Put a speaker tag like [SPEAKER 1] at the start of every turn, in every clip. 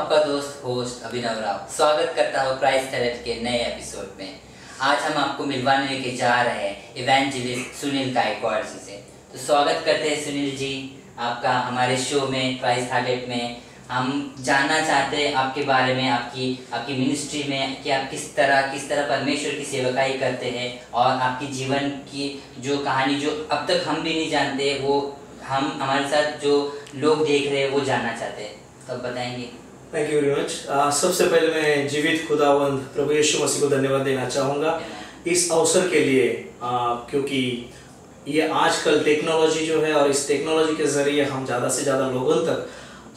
[SPEAKER 1] आपका दोस्त होस्ट अभिनव राव स्वागत करता हूँ क्राइस्ट टैलेंट के नए एपिसोड में। आज हम आपको मिलवाने लेके जा रहे हैं इवेंजलिस्ट सुनील गायकवाड़ जी से। तो स्वागत करते हैं सुनील जी आपका हमारे शो में क्राइस्ट टैलेंट में। हम जानना चाहते हैं आपके बारे में, आपकी मिनिस्ट्री में कि आप किस तरह परमेश्वर की सेवकाई करते हैं और आपकी जीवन की जो कहानी जो अब तक हम भी नहीं जानते वो हम हमारे साथ जो लोग देख रहे हैं वो जानना चाहते हैं, तो आप बताएंगे।
[SPEAKER 2] Thank you very much. सबसे पहले मैं जीवित खुदावंद प्रभु यीशु मसीह को धन्यवाद देना चाहूँगा इस अवसर के लिए, क्योंकि ये आजकल टेक्नोलॉजी जो है और इस टेक्नोलॉजी के ज़रिए हम ज़्यादा से ज़्यादा लोगों तक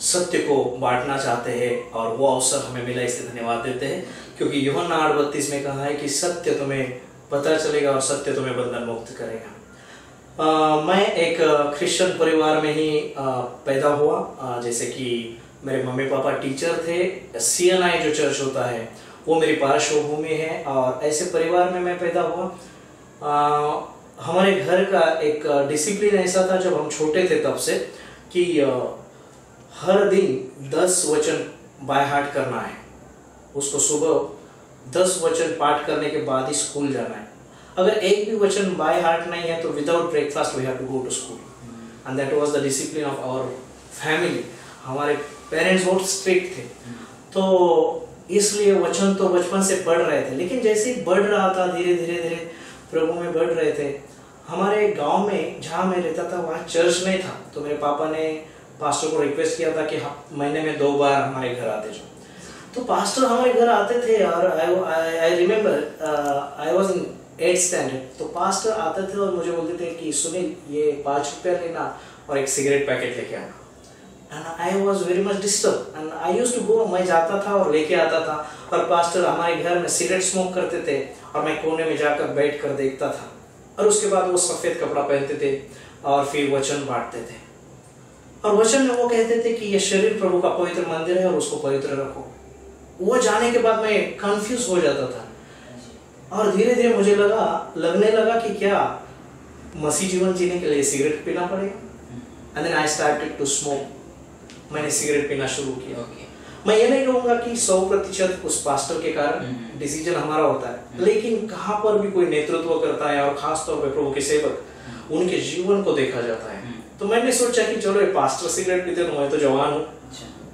[SPEAKER 2] सत्य को बांटना चाहते हैं और वो अवसर हमें मिला, इसलिए धन्यवाद देते हैं। क्योंकि यूहन्ना 8:32 में कहा है कि सत्य तुम्हें पता चलेगा और सत्य तुम्हें बंधन मुक्त करेगा। मैं एक क्रिश्चियन परिवार में ही पैदा हुआ। जैसे कि मेरे मम्मी पापा टीचर थे। CNI जो चर्च होता है वो मेरी पार्श्वभूमि है और ऐसे परिवार में मैं पैदा हुआ। हमारे घर का एक डिसिप्लिन ऐसा था जब हम छोटे थे तब से कि हर दिन 10 वचन बाय हार्ट करना है। उसको सुबह 10 वचन पाठ करने के बाद ही स्कूल जाना है। अगर एक भी वचन बाय हार्ट नहीं है तो without breakfast we have to go to school, and that was the discipline of our family. हमारे पेरेंट्स बहुत स्ट्रिक्ट थे, तो इसलिए वचन तो बचपन से पढ़ रहे थे। लेकिन जैसे ही बढ़ रहा था धीरे धीरे प्रभु में बढ़ रहे थे। हमारे गांव में जहाँ मैं रहता था वहाँ चर्च नहीं था, तो मेरे पापा ने पास्टर को रिक्वेस्ट किया था कि महीने में 2 बार हमारे घर आते जाओ। तो पास्टर हमारे घर आते थे और I remember I was in 8th standard. तो पास्टर आते थे और मुझे बोलते थे कि सुनील ये 5 रुपया लेना और एक सिगरेट पैकेट लेके आना। And I was very much disturb and I used to go. मैं जाता था और लेके आता था और पास्टर हमारे घर में सिगरेट स्मोक करते थे और मैं कोने में जाकर बैठ कर देखता था। और उसके बाद वो सफ़ेद कपड़ा पहनते थे और फिर वचन बांटते थे और वचन में वो कहते थे कि ये शरीर प्रभु का पवित्र मंदिर है और उसको पवित्र रखो। वो जाने के बाद मैं कंफ्यूज हो जाता था और धीरे धीरे मुझे लगने लगा कि क्या मसीह जीवन जीने के लिए सिगरेट पीना पड़ेगा। And then I started to smoke. मैंने सिगरेट पीना शुरू किया। मैं ये नहीं कहूँगा कि 100% उस पास्टर के कारण डिसीजन हमारा होता है, लेकिन कहाँ पर भी कोई नेतृत्व करता है और खास तौर पे प्रभु के सेवक उनके जीवन को देखा जाता है। तो मैंने सोचा कि चलो ये पास्टर सिगरेट पीते तो मैं तो जवान हूँ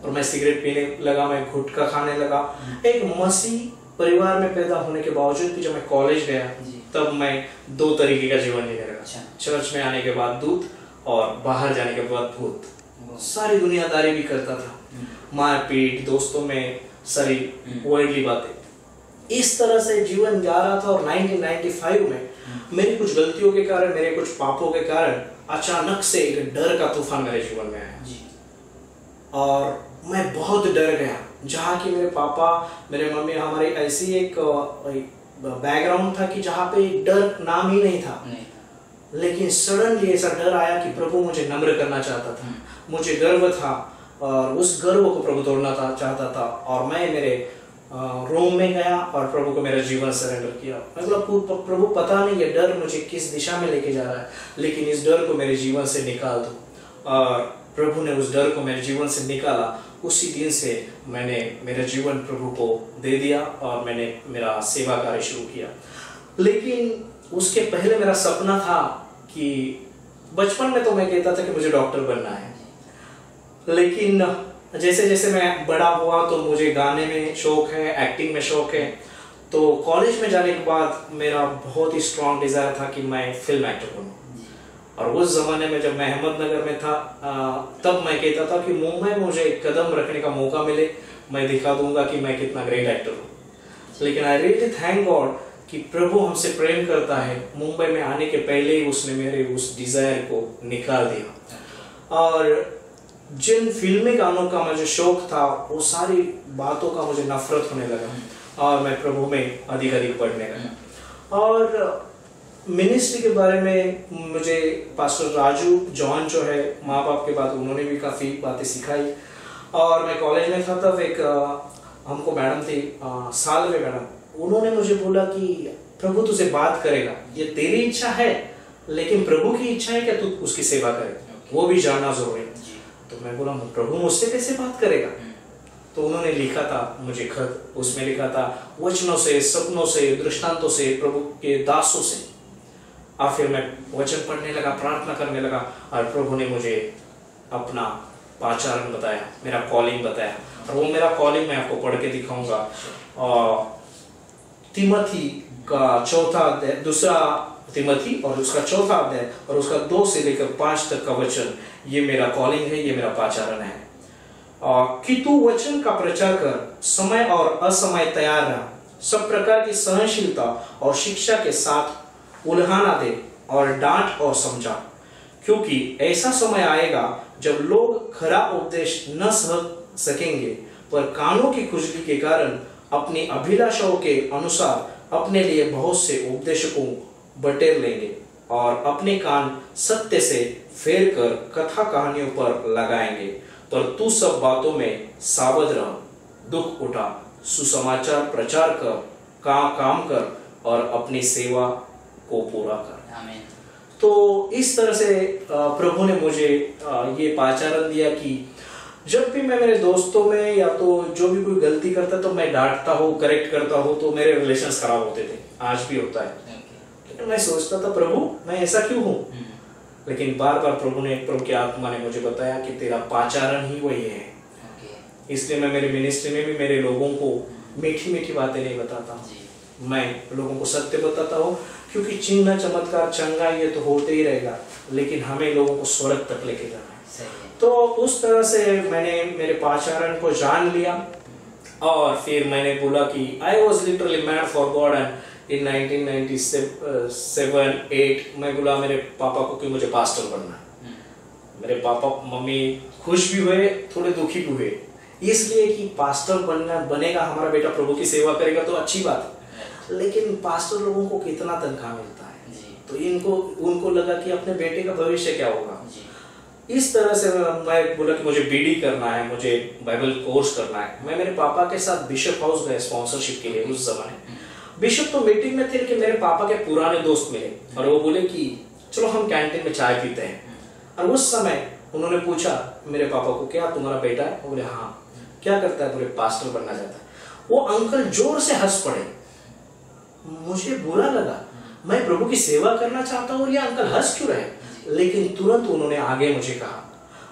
[SPEAKER 2] और मैं सिगरेट पीने लगा, मैं गुटखा खाने लगा। एक मसीह परिवार में पैदा होने के बावजूद भी जब मैं कॉलेज गया तब मैं 2 तरीके का जीवन जीने लगा। चर्च में आने के बाद दूत और बाहर जाने के बाद भूत। सारी दुनियादारी भी करता था, मारपीट, दोस्तों में सारी वर्ल्डली बातें। इस तरह से जीवन जा रहा था और 1995 में मेरी कुछ गलतियों के कारण, मेरे कुछ पापों के कारण अचानक से एक डर का तूफान मेरे जीवन में आया और मैं बहुत डर गया। जहाँ की मेरे पापा, मेरे मम्मी, हमारी ऐसी एक बैकग्राउंड था कि जहाँ पे डर नाम ही नहीं था। लेकिन सडनली ऐसा डर आया कि प्रभु मुझे नम्र करना चाहता था, मुझे गर्व था और उस गर्व को प्रभु तोड़ना चाहता था। और मैं मेरे रूम में गया और प्रभु को मेरा जीवन सरेंडर किया। मैं बोला प्रभु पता नहीं ये डर मुझे किस दिशा में लेके जा रहा है, लेकिन इस डर को मेरे जीवन से निकाल दो। और प्रभु ने उस डर को मेरे जीवन से निकाला। उसी दिन से मैंने मेरा जीवन प्रभु को दे दिया और मैंने मेरा सेवा कार्य शुरू किया। लेकिन उसके पहले मेरा सपना था कि बचपन में तो मैं कहता था कि मुझे डॉक्टर बनना है, लेकिन जैसे जैसे मैं बड़ा हुआ तो मुझे गाने में शौक है, एक्टिंग में शौक है। तो कॉलेज में जाने के बाद मेरा बहुत ही स्ट्रॉन्ग डिज़ायर था कि मैं फिल्म एक्टर बनूं। और उस ज़माने में जब मैं अहमदनगर में था तब मैं कहता था कि मुंबई में मुझे एक कदम रखने का मौका मिले, मैं दिखा दूंगा कि मैं कितना ग्रेट एक्टर हूँ। लेकिन आई रियली थैंक गॉड कि प्रभु हमसे प्रेम करता है। मुंबई में आने के पहले ही उसने मेरे उस डिज़ायर को निकाल दिया और जिन फिल्मी गानों का मुझे शौक था वो सारी बातों का मुझे नफरत होने लगा और मैं प्रभु में अधिक अधिक पढ़ने लगा। और मिनिस्ट्री के बारे में मुझे पास्टर राजू जॉन जो है, माँ बाप के बाद उन्होंने भी काफ़ी बातें सिखाई। और मैं कॉलेज में था तब एक हमको मैडम थी सालवे मैडम, उन्होंने मुझे बोला कि प्रभु तुझसे बात करेगा, ये तेरी इच्छा है लेकिन प्रभु की इच्छा है कि तू उसकी सेवा करे, वो भी जानना जरूरी है। तो मैं बोला प्रभु मुझसे कैसे बात करेगा। तो उन्होंने लिखा था मुझे खत, उसमें लिखा था वचनों से, सपनों से, दृष्टांतों से, प्रभु के दासों से। और फिर मैं वचन पढ़ने लगा, प्रार्थना करने लगा, और प्रभु ने मुझे अपना पाचारण बताया, मेरा कॉलिंग बताया। और वो मेरा कॉलिंग मैं आपको पढ़ के दिखाऊंगा। और तिमोथी का चौथा अध्याय, दूसरा तिमोथी और उसका चौथा अध्याय और उसका 2 से लेकर 5 तक का वचन, ये मेरा कॉलिंग है, ये मेरा पाचारण है। कि तू वचन का प्रचार कर, समय और असमय तैयार रह, सब प्रकार की सहनशीलता और शिक्षा के साथ उल्हाना दे और डांट और समझा, क्योंकि ऐसा समय आएगा जब लोग खरा उपदेश न सह सकेंगे, पर कानों की खुजली के कारण अपनी अभिलाषाओं के अनुसार अपने लिए बहुत से उपदेशकों बटेर लेंगे और अपने कान सत्य से फेर कर कथा कहानियों पर लगाएंगे। पर तू सब बातों में सावध रह, दुख उठा, सुसमाचार प्रचार कर, काम कर और अपनी सेवा को पूरा कर।
[SPEAKER 1] आमीन।
[SPEAKER 2] तो इस तरह से प्रभु ने मुझे ये पाचारण दिया कि जब भी मैं मेरे दोस्तों में या तो जो भी कोई गलती करता तो मैं डांटता हूँ, करेक्ट करता हूँ, तो मेरे रिलेशंस खराब होते थे, आज भी होता है। लेकिन मैं सोचता था प्रभु मैं ऐसा क्यों हूँ, लेकिन बार बार प्रभु की आत्मा ने मुझे बताया कि तेरा पाचारण ही वही है। इसलिए मैं मेरे मिनिस्ट्री में भी मेरे लोगों को मीठी मीठी बातें नहीं बताता, मैं लोगों को सत्य बताता हूँ, क्योंकि चिन्ह चमत्कार चंगा ये तो होते ही रहेगा, लेकिन हमें लोगों को स्वर्ग तक लेके जाना है। तो उस तरह से मैंने मेरे पाचारण को जान लिया और फिर मैंने बोला कि I was literally mad for God. And in 1997-8 मैं बोला मेरे पापा को कि मुझे पास्टर बनना है। मेरे पापा मम्मी खुश भी हुए, थोड़े दुखी भी हुए, इसलिए कि पास्टर बनेगा हमारा बेटा, प्रभु की सेवा करेगा तो अच्छी बात है, लेकिन पास्टर लोगों को कितना तनख्वाह मिलता है, तो उनको लगा कि अपने बेटे का भविष्य क्या होगा। इस तरह से मैं बोला कि मुझे बीडी करना है, मुझे बाइबल कोर्स करना है। मैं मेरे पापा के साथ बिशप हाउस गए स्पॉन्सरशिप के लिए। उस जमाने बिशप तो मीटिंग में थे, कि मेरे पापा के पुराने दोस्त मिले और वो बोले कि चलो हम कैंटीन में चाय पीते हैं। और उस समय उन्होंने पूछा मेरे पापा को, क्या तुम्हारा बेटा है? वो बोले हाँ। क्या करता है? बोले पास्टर बनना चाहता है। वो अंकल जोर से हंस पड़े, मुझे बुरा लगा, मैं प्रभु की सेवा करना चाहता हूँ, ये अंकल हंस क्यों रहे? लेकिन तुरंत उन्होंने आगे मुझे कहा,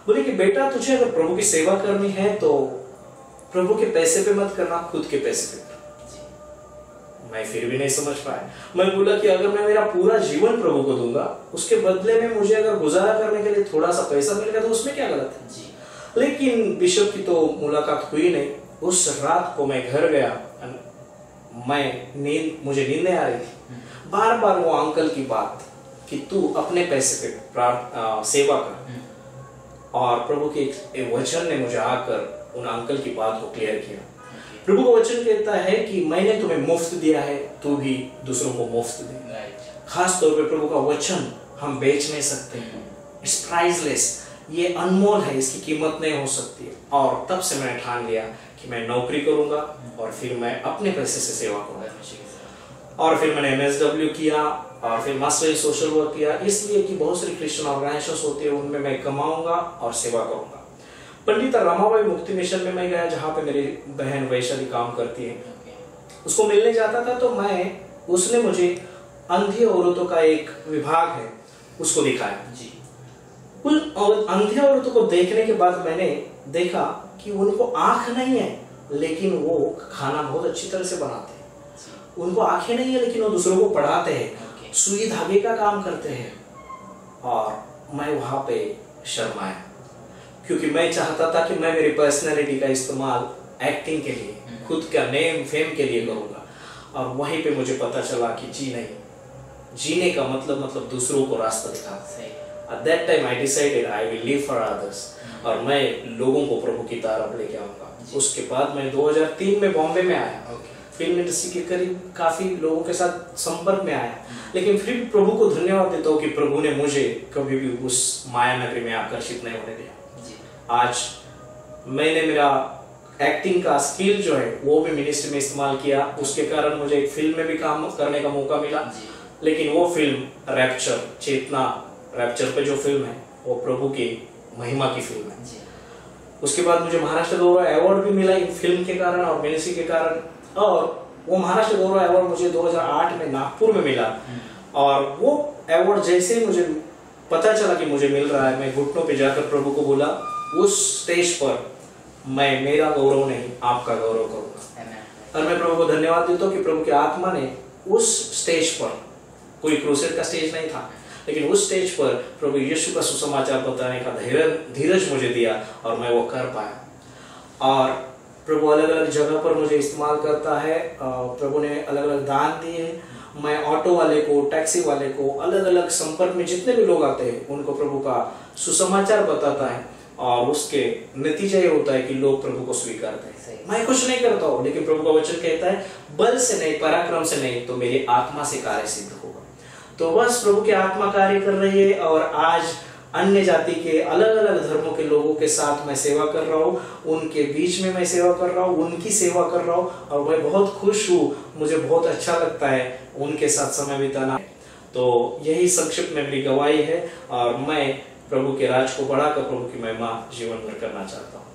[SPEAKER 2] बोले कि बेटा तुझे अगर प्रभु की सेवा करनी है तो प्रभु के पैसे पे मत करना, खुद के पैसे पे। मैं फिर भी नहीं समझ पाया। मैं बोला कि अगर मैं मेरा पूरा जीवन प्रभु को दूंगा, उसके बदले में मुझे अगर गुजारा करने के लिए थोड़ा सा पैसा मिलेगा तो उसमें क्या गलत है। लेकिन बिशप की तो मुलाकात हुई नहीं। उस रात को मैं घर गया, मुझे नींद नहीं आ रही थी। बार बार वो अंकल की बात कि तू अपने पैसे पे सेवा कर, और प्रभु के एक वचन ने मुझे आकर उन अंकल की बात को क्लियर किया। प्रभु का वचन कहता है कि मैंने तुम्हें मुफ्त दिया है, तू भी दूसरों को मुफ्त दे। खास तौर पे प्रभु का वचन हम बेच नहीं सकते, इट्स प्राइसलेस, ये अनमोल है, इसकी कीमत नहीं हो सकती। और तब से मैंने ठान लिया कि मैं नौकरी करूंगा और फिर मैं अपने पैसे से सेवा करूंगा। और फिर मैंने MSW किया और फिर मास्टर इन सोशल वर्क किया, इसलिए कि बहुत सारी क्रिश्चियन ऑर्गेनाइजेशंस होती है, उनमें मैं कमाऊंगा और सेवा करूंगा। पंडित रमाबाई मुक्ति मिशन में मैं गया, जहाँ पे मेरी बहन वैशाली काम करती है, उसको मिलने जाता था। तो उसने मुझे अंधी औरतों का एक विभाग है उसको दिखाया जी। उन अंधी औरतों को देखने के बाद मैंने देखा कि उनको आंख नहीं है, लेकिन वो खाना बहुत अच्छी तरह से बनाते हैं। उनको आंखें नहीं है, लेकिन वो दूसरों को पढ़ाते हैं, सुई धागे का काम करते हैं। और मैं वहां पे शर्माया, क्योंकि मैं चाहता था कि मैं मेरी पर्सनैलिटी का इस्तेमाल एक्टिंग के लिए, खुद का नेम फेम के लिए करूंगा। और वहीं पे मुझे पता चला कि जी नहीं, जीने का मतलब दूसरों को रास्ता दिखाना। At that time I decided I will live for others, और मैं लोगों को प्रभु की तरफ लेके आऊंगा। उसके बाद मैं 2003 में बॉम्बे में आया, फिल्म इंडस्ट्री के करीब काफी लोगों के साथ संपर्क में आया, लेकिन फिर प्रभु को धन्यवाद देता हूँ कि प्रभु ने मुझे कभी भी उस माया नगरी में आकर्षित नहीं होने दिया। आज मैंने मेरा एक्टिंग का स्किल जो है वो भी मिनिस्ट्री में इस्तेमाल किया, उसके कारण मुझे एक फिल्म में भी काम करने का मौका मिला। लेकिन वो फिल्म रैप्चर पे जो फिल्म है वो प्रभु की महिमा की फिल्म है। उसके बाद मुझे महाराष्ट्र गौरव अवार्ड भी मिला इन फिल्म के कारण और मिनिस्ट्री के कारण। और वो महाराष्ट्र गौरव अवार्ड मुझे 2008 में नागपुर में मिला। और वो अवार्ड जैसे ही मुझे पता चला कि मुझे मिल रहा है, मैं घुटनों पे जाकर प्रभु को बोला, उस स्टेज पर मैं मेरा गौरव नहीं आपका गौरव करूंगा। और मैं प्रभु को धन्यवाद देता हूँ कि प्रभु की आत्मा ने उस स्टेज पर, कोई क्रूसेड का स्टेज नहीं था, लेकिन उस स्टेज पर प्रभु यीशु का सुसमाचार बताने का धीरज मुझे दिया और मैं वो कर पाया। और प्रभु अलग अलग जगह पर मुझे इस्तेमाल करता है। प्रभु ने अलग अलग दान दिए। मैं ऑटो वाले को, टैक्सी वाले को, अलग अलग संपर्क में जितने भी लोग आते हैं उनको प्रभु का सुसमाचार बताता है और उसके नतीजा ये होता है कि लोग प्रभु को स्वीकारते हैं। मैं कुछ नहीं करता हूँ, लेकिन प्रभु का वचन कहता है बल से नहीं, पराक्रम से नहीं, तो मेरी आत्मा से कार्य सिद्ध होगा। तो बस प्रभु की आत्मा कार्य कर रही है। और आज अन्य जाति के अलग अलग धर्मों के लोगों के साथ मैं सेवा कर रहा हूँ, उनके बीच में मैं सेवा कर रहा हूँ, उनकी सेवा कर रहा हूँ और मैं बहुत खुश हूँ। मुझे बहुत अच्छा लगता है उनके साथ समय बिताना। तो यही संक्षिप्त में मेरी गवाही है और मैं प्रभु के राज को बढ़ाकर प्रभु की महिमा जीवन भर करना चाहता हूँ।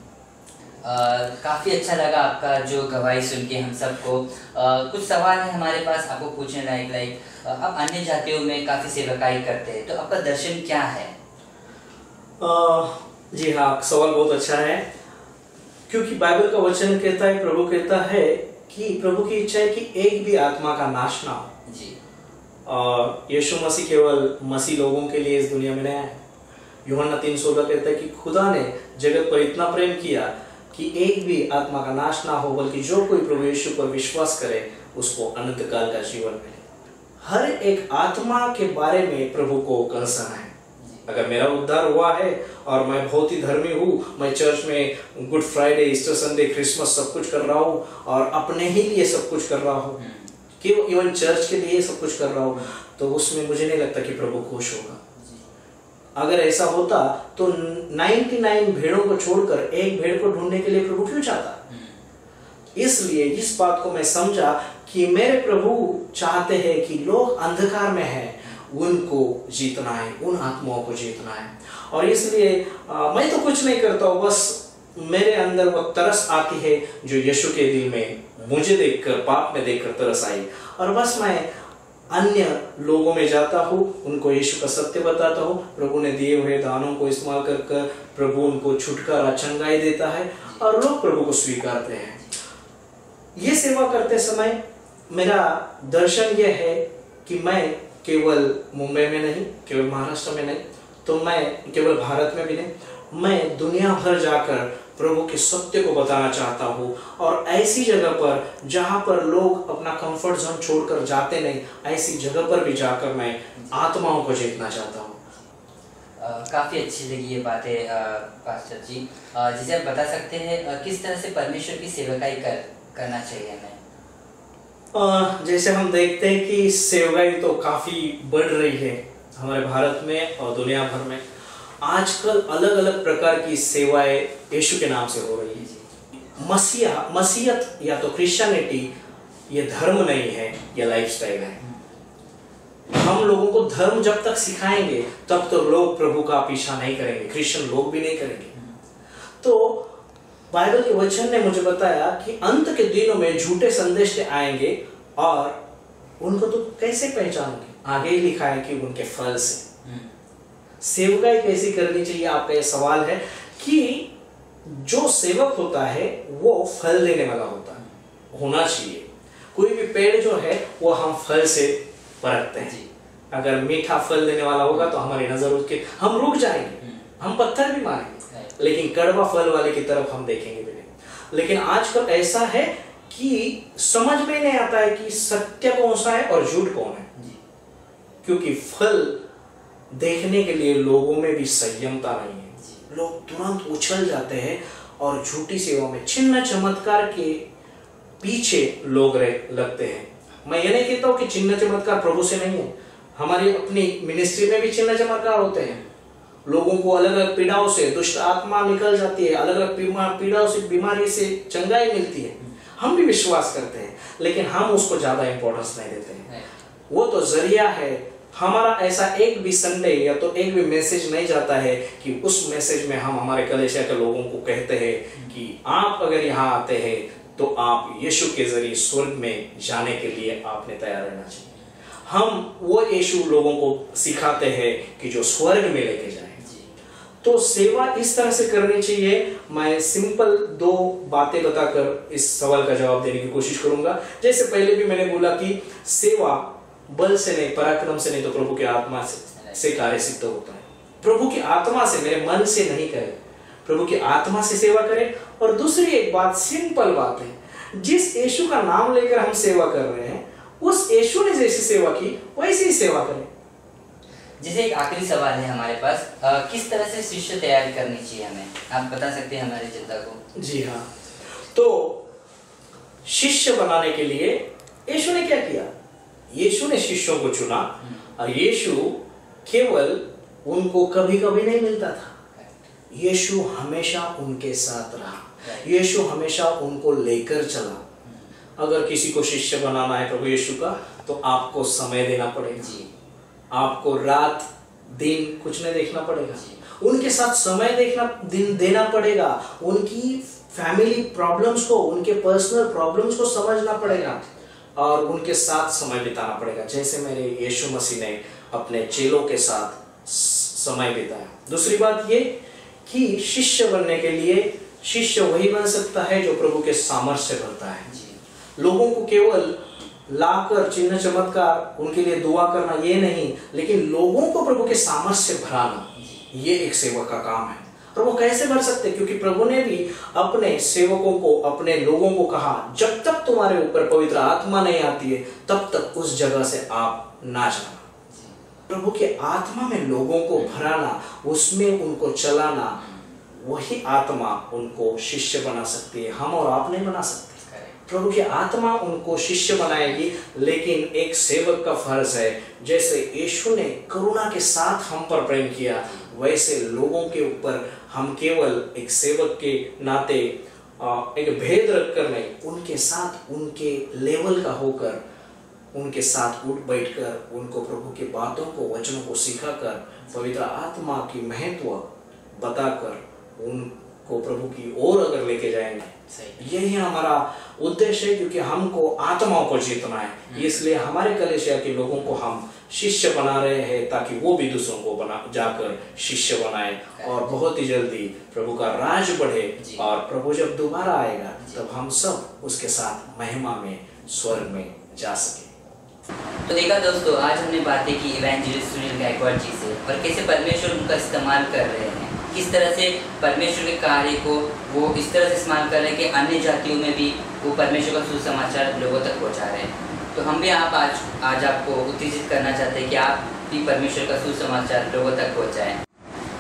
[SPEAKER 1] काफ़ी अच्छा लगा आपका जो गवाही सुन के हम सबको। कुछ सवाल है हमारे पास आपको पूछने लायक। आप अन्य जातियों में काफ़ी सेवकाई करते हैं, तो आपका दर्शन क्या है?
[SPEAKER 2] जी हाँ, सवाल बहुत अच्छा है, क्योंकि बाइबल का वचन कहता है, प्रभु कहता है कि प्रभु की इच्छा है कि एक भी आत्मा का नाश ना हो
[SPEAKER 1] जी।
[SPEAKER 2] और यीशु मसीह केवल मसीह लोगों के लिए इस दुनिया में नहीं आया। यूहन्ना 3:16 कहता है कि खुदा ने जगत पर इतना प्रेम किया कि एक भी आत्मा का नाश ना हो, बल्कि जो कोई प्रभु यीशु पर विश्वास करे उसको अनंत काल का जीवन मिले। हर एक आत्मा के बारे में प्रभु को कंसर्न है। अगर मेरा उद्धार हुआ है और मैं बहुत ही धर्मी हूँ, मैं चर्च में good Friday, Easter Sunday, Christmas सब कुछ कर रहा हूँ और अपने ही लिए सब कुछ कर रहा हूँ, कि इवन चर्च के लिए सब कुछ कर रहा हूँ, तो उसमें मुझे नहीं लगता कि प्रभु खुश होगा। अगर ऐसा होता तो 99 भेड़ों को छोड़कर एक भेड़ को ढूंढने के लिए प्रभु क्यों चाहता? इसलिए इस बात को मैं समझा कि मेरे प्रभु चाहते हैं कि लोग अंधकार में हैं, उनको जीतना है, उन आत्माओं को जीतना है। और इसलिए मैं तो कुछ नहीं करता हूँ, बस मेरे अंदर वो तरस आती है जो यीशु के दिल में मुझे देखकर, पाप में देखकर तरस आई, और बस मैं अन्य लोगों में जाता हूँ, उनको यीशु का सत्य बताता हूँ। प्रभु ने दिए हुए दानों को इस्तेमाल कर प्रभु उनको छुटकारा, चंगाई देता है और लोग प्रभु को स्वीकारते हैं। ये सेवा करते समय मेरा दर्शन यह है कि मैं केवल मुंबई में नहीं, केवल महाराष्ट्र में नहीं, तो मैं केवल भारत में भी नहीं, मैं दुनिया भर जाकर प्रभु के सत्य को बताना चाहता हूँ। और ऐसी जगह पर जहाँ पर लोग अपना कंफर्ट जोन छोड़कर जाते नहीं, ऐसी जगह पर भी जाकर मैं आत्माओं को जीतना चाहता हूँ।
[SPEAKER 1] काफ़ी अच्छी लगी ये बातें पास्टर जी। जिसे आप बता सकते हैं किस तरह से परमेश्वर की सेवकाई करना चाहिए हमें?
[SPEAKER 2] जैसे हम देखते हैं कि सेवकाई तो काफ़ी बढ़ रही है हमारे भारत में और दुनिया भर में। आजकल अलग अलग प्रकार की सेवाएं यीशु के नाम से हो रही है। मसीहत या तो क्रिश्चियनिटी ये धर्म नहीं है, ये लाइफस्टाइल है। हम लोगों को धर्म जब तक सिखाएंगे तब तो लोग प्रभु का पीछा नहीं करेंगे, क्रिश्चियन लोग भी नहीं करेंगे। तो बाइबल के वचन ने मुझे बताया कि अंत के दिनों में झूठे संदेश आएंगे और उनको तो कैसे पहचानोगे? आगे ही लिखा है कि उनके फल से। सेवकाई कैसी करनी चाहिए, आपका यह सवाल है कि जो सेवक होता है वो फल देने वाला होना चाहिए। कोई भी पेड़ जो है वो हम फल से परखते हैं। अगर मीठा फल देने वाला होगा तो हमारी नजर उसके, हम रुक जाएंगे, हम पत्थर भी मारेंगे, लेकिन कड़वा फल वाले की तरफ हम देखेंगे भी नहीं। लेकिन आजकल ऐसा है कि समझ में नहीं आता है कि सत्य कौन सा है और झूठ कौन है, क्योंकि फल देखने के लिए लोगों में भी संयमता नहीं है। लोग तुरंत उछल जाते हैं और झूठी सेवा में, चिन्ह चमत्कार के पीछे लोग लगते हैं। मैं ये नहीं कहता हूँ कि चिन्ह चमत्कार प्रभु से नहीं है, हमारी अपनी मिनिस्ट्री में भी चिन्ह चमत्कार होते हैं। लोगों को अलग अलग पीड़ाओं से दुष्ट आत्मा निकल जाती है, अलग अलग पीड़ाओं से, बीमारी से चंगाई मिलती है। हम भी विश्वास करते हैं, लेकिन हम उसको ज्यादा इंपॉर्टेंस नहीं देते हैं। वो तो जरिया है हमारा ऐसा एक भी संडे या तो एक भी मैसेज नहीं जाता है कि उस मैसेज में हम हमारे कलीसिया के लोगों को कहते हैं कि आप अगर यहाँ आते हैं तो आप यीशु के जरिए स्वर्ग में जाने के लिए आपने तैयार रहना चाहिए। हम वो यीशु लोगों को सिखाते हैं कि जो स्वर्ग में लेके जाए। तो सेवा इस तरह से करनी चाहिए। मैं सिंपल 2 बातें बताकर इस सवाल का जवाब देने की कोशिश करूंगा। जैसे पहले भी मैंने बोला कि सेवा बल से नहीं, पराक्रम से नहीं, तो प्रभु की आत्मा से कार्य सिद्ध होता है। प्रभु की आत्मा से, मेरे मन से नहीं करे, प्रभु की आत्मा से सेवा करें। और दूसरी एक बात, सिंपल बात है, जिस यीशु का नाम लेकर हम सेवा कर रहे हैं उस यीशु ने जैसी सेवा की वैसी ही सेवा करें।
[SPEAKER 1] जैसे एक आखिरी सवाल है हमारे पास, किस तरह से शिष्य तैयार करनी चाहिए हमें, आप बता सकते हैं हमारी जनता को?
[SPEAKER 2] जी हाँ, तो शिष्य बनाने के लिए यीशु ने क्या किया? यीशु ने शिष्यों को चुना और यीशु केवल उनको कभी कभी नहीं मिलता था, यीशु हमेशा उनके साथ रहा, यीशु हमेशा उनको लेकर चला। अगर किसी को शिष्य बनाना है प्रभु यीशु का तो आपको समय देना पड़ेगा, आपको रात दिन कुछ नहीं देखना पड़ेगा, उनके साथ समय देना पड़ेगा, उनकी फैमिली प्रॉब्लम्स को, उनके पर्सनल प्रॉब्लम्स को समझना पड़ेगा और उनके साथ समय बिताना पड़ेगा, जैसे मेरे यीशु मसीह ने अपने चेलों के साथ समय बिताया। दूसरी बात ये कि शिष्य बनने के लिए शिष्य वही बन सकता है जो प्रभु के सामर्थ्य करता है। लोगों को केवल लाकर चिन्ह चमत्कार उनके लिए दुआ करना ये नहीं, लेकिन लोगों को प्रभु के सामर्थ्य से भराना, ये एक सेवक का काम है। और वो कैसे भर सकते? क्योंकि प्रभु ने भी अपने सेवकों को, अपने लोगों को कहा, जब तक तुम्हारे ऊपर पवित्र आत्मा नहीं आती है तब तक उस जगह से आप ना जाना। प्रभु के आत्मा में लोगों को भराना, उसमें उनको चलाना, वही आत्मा उनको शिष्य बना सकती है। हम और आप नहीं बना सकते। प्रभु की आत्मा उनको शिष्य बनाएगी, लेकिन एक सेवक का फर्ज है, जैसे यीशु ने करुणा के साथ हम पर प्रेम किया, वैसे लोगों के ऊपर हम केवल एक सेवक के नाते एक भेद रखकर नहीं, उनके साथ उनके लेवल का होकर, उनके साथ उठ बैठकर, उनको प्रभु की बातों को, वचनों को सिखाकर, पवित्र आत्मा की महत्व बताकर उनको प्रभु की ओर अगर लेके जाएंगे, यही हमारा उद्देश्य है। क्योंकि हमको आत्माओं को जीतना है, इसलिए हमारे कलीसिया के लोगों को हम शिष्य बना रहे हैं, ताकि वो भी दूसरों को जाकर शिष्य बनाए और बहुत ही जल्दी प्रभु का राज बढ़े। और प्रभु जब दोबारा आएगा तब हम सब उसके साथ महिमा में, स्वर्ग में जा सके।
[SPEAKER 1] तो देखा दोस्तों, आज हमने बातें की इवेंजलिस्ट सुनील गायकवाड़ जी से, और कैसे परमेश्वर उनका इस्तेमाल कर रहे हैं, किस तरह से परमेश्वर के कार्य को वो इस तरह से इस्तेमाल कर रहे हैं कि अन्य जातियों में भी वो परमेश्वर का सुसमाचार लोगों तक पहुंचा रहे हैं। तो हम भी आज आपको उत्तेजित करना चाहते हैं कि आप भी परमेश्वर का सुसमाचार लोगों तक पहुंचाएं।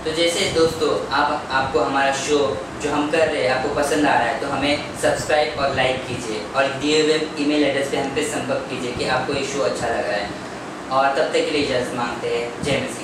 [SPEAKER 1] तो जैसे दोस्तों, आपको हमारा शो जो हम कर रहे हैं आपको पसंद आ रहा है, तो हमें सब्सक्राइब और लाइक कीजिए, और दिए हुए ईमेल एड्रेस पे हम पे संपर्क कीजिए कि आपको ये शो अच्छा लगा है। और तब तक के लिए इजाज़त मांगते हैं। जय मसीह।